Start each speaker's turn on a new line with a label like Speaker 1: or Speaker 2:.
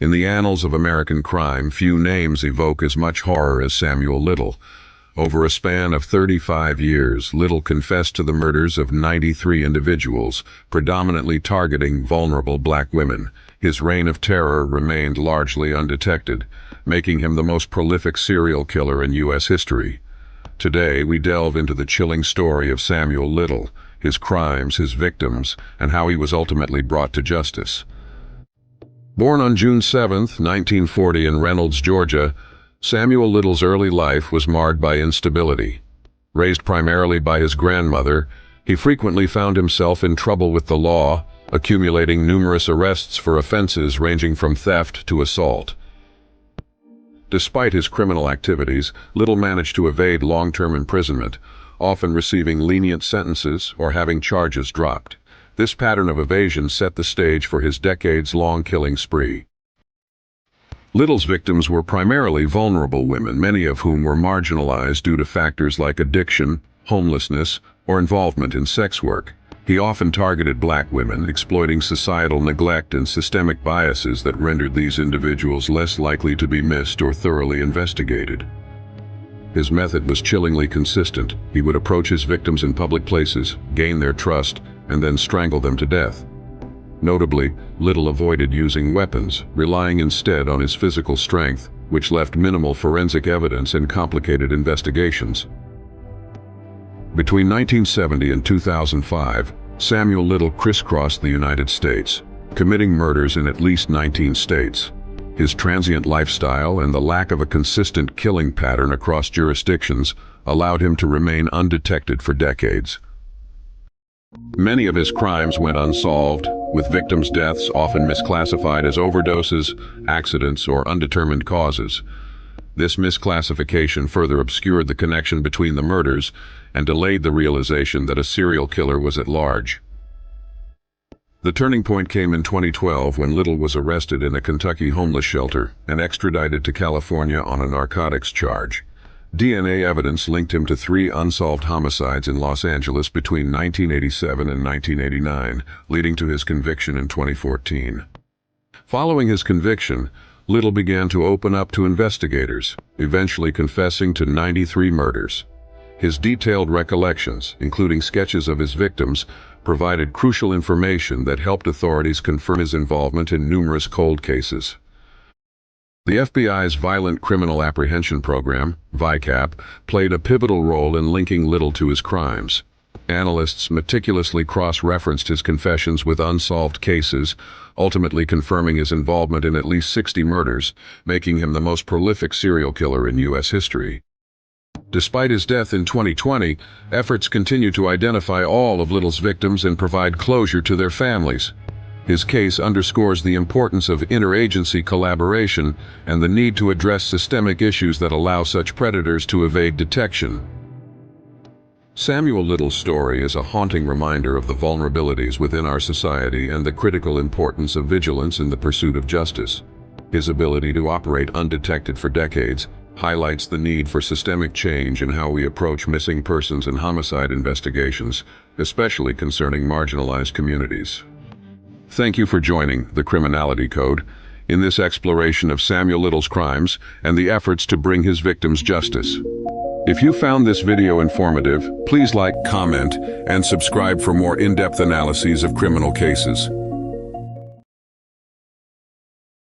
Speaker 1: In the annals of American crime, few names evoke as much horror as Samuel Little. Over a span of 35 years, Little confessed to the murders of 93 individuals, predominantly targeting vulnerable black women. His reign of terror remained largely undetected, making him the most prolific serial killer in U.S. history. Today, we delve into the chilling story of Samuel Little, his crimes, his victims, and how he was ultimately brought to justice. Born on June 7, 1940 in Reynolds, Georgia, Samuel Little's early life was marred by instability. Raised primarily by his grandmother, he frequently found himself in trouble with the law, accumulating numerous arrests for offenses ranging from theft to assault. Despite his criminal activities, Little managed to evade long-term imprisonment, often receiving lenient sentences or having charges dropped. This pattern of evasion set the stage for his decades-long killing spree. Little's victims were primarily vulnerable women, many of whom were marginalized due to factors like addiction, homelessness, or involvement in sex work. He often targeted black women, exploiting societal neglect and systemic biases that rendered these individuals less likely to be missed or thoroughly investigated. His method was chillingly consistent. He would approach his victims in public places, gain their trust, and then strangle them to death. Notably, Little avoided using weapons, relying instead on his physical strength, which left minimal forensic evidence and complicated investigations. Between 1970 and 2005, Samuel Little crisscrossed the United States, committing murders in at least 19 states. His transient lifestyle and the lack of a consistent killing pattern across jurisdictions allowed him to remain undetected for decades. Many of his crimes went unsolved, with victims' deaths often misclassified as overdoses, accidents, or undetermined causes. This misclassification further obscured the connection between the murders and delayed the realization that a serial killer was at large. The turning point came in 2012 when Little was arrested in a Kentucky homeless shelter and extradited to California on a narcotics charge. DNA evidence linked him to 3 unsolved homicides in Los Angeles between 1987 and 1989, leading to his conviction in 2014. Following his conviction, Little began to open up to investigators, eventually confessing to 93 murders. His detailed recollections, including sketches of his victims, provided crucial information that helped authorities confirm his involvement in numerous cold cases. The FBI's Violent Criminal Apprehension Program, VICAP, played a pivotal role in linking Little to his crimes. Analysts meticulously cross-referenced his confessions with unsolved cases, ultimately confirming his involvement in at least 60 murders, making him the most prolific serial killer in U.S. history. Despite his death in 2020, efforts continue to identify all of Little's victims and provide closure to their families. His case underscores the importance of interagency collaboration and the need to address systemic issues that allow such predators to evade detection. Samuel Little's story is a haunting reminder of the vulnerabilities within our society and the critical importance of vigilance in the pursuit of justice. His ability to operate undetected for decades highlights the need for systemic change in how we approach missing persons and homicide investigations, especially concerning marginalized communities. Thank you for joining The Criminality Code in this exploration of Samuel Little's crimes and the efforts to bring his victims justice. If you found this video informative, please like, comment, and subscribe for more in-depth analyses of criminal cases.